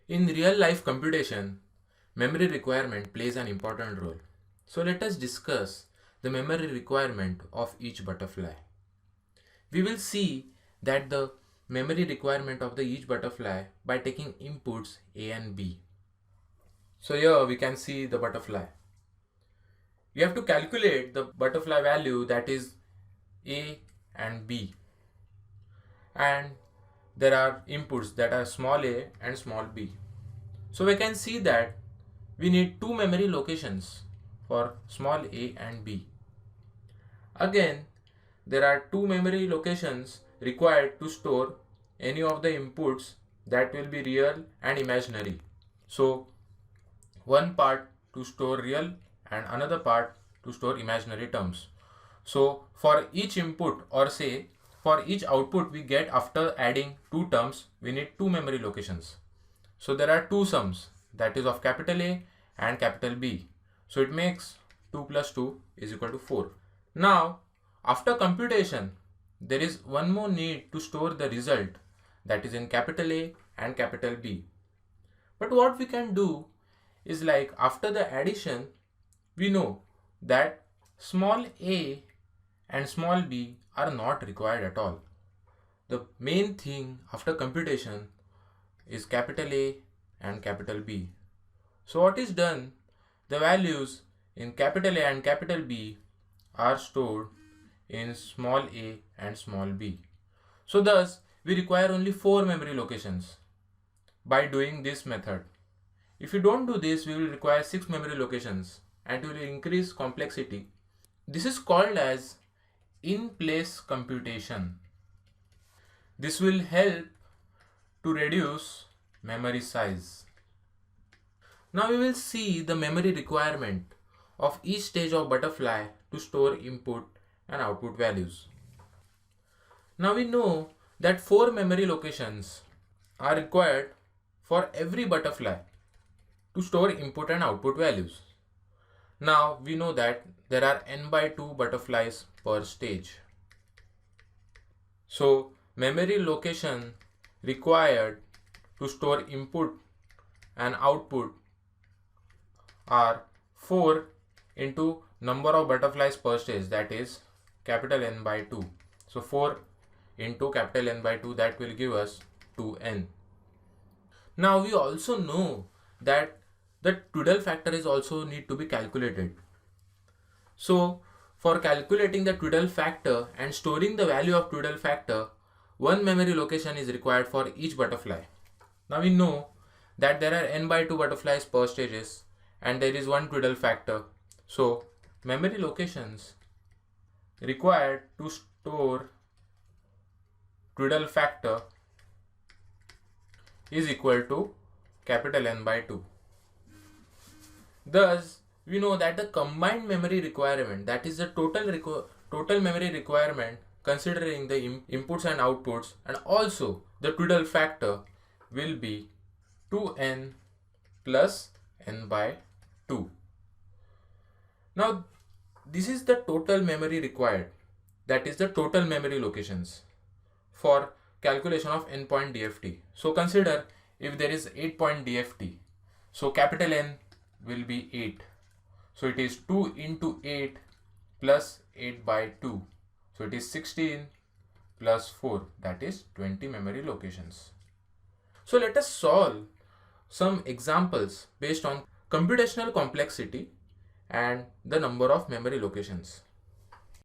In real life computation, memory requirement plays an important role. So let us discuss the memory requirement of each butterfly. We will see that the memory requirement of the each butterfly by taking inputs A and B. So here we can see the butterfly. We have to calculate the butterfly value, that is A and B. And there are inputs that are small a and small b. So we can see that we need two memory locations for small a and b. Again, there are two memory locations required to store any of the inputs that will be real and imaginary. So one part to store real and another part to store imaginary terms. So for each input, or say for each output we get after adding two terms, we need two memory locations. So there are two sums, that is of capital A and capital B. So it makes 2 plus 2 is equal to 4. Now after computation, there is one more need to store the result, that is in capital A and capital B. But what we can do is, like, after the addition, we know that small a and small b are not required at all. The main thing after computation is capital A and capital B. So what is done? The values in capital A and capital B are stored in small a and small b. So thus we require only 4 memory locations by doing this method. If you don't do this, we will require 6 memory locations and it will increase complexity. This is called as in-place computation. This will help to reduce memory size. Now we will see the memory requirement of each stage of butterfly to store input and output values. Now we know that 4 memory locations are required for every butterfly to store input and output values. Now we know that there are n by 2 butterflies per stage. So memory location required to store input and output are 4 into number of butterflies per stage, that is capital N by 2. So 4 into capital N by 2, that will give us 2n. Now we also know that the Twiddle factor is also need to be calculated. So for calculating the Twiddle factor and storing the value of Twiddle factor, one memory location is required for each butterfly. Now we know that there are n by 2 butterflies per stages and there is one Twiddle factor. So memory locations required to store Twiddle factor is equal to capital N by 2. Thus, we know that the combined memory requirement, that is the total memory requirement considering the inputs and outputs and also the Twiddle factor, will be 2n plus n by 2. Now, this is the total memory required, that is the total memory locations for calculation of n point DFT. So consider if there is 8 point DFT, so capital N will be 8. So it is 2 into 8 plus 8 by 2. So it is 16 plus 4, that is 20 memory locations. So let us solve some examples based on computational complexity and the number of memory locations.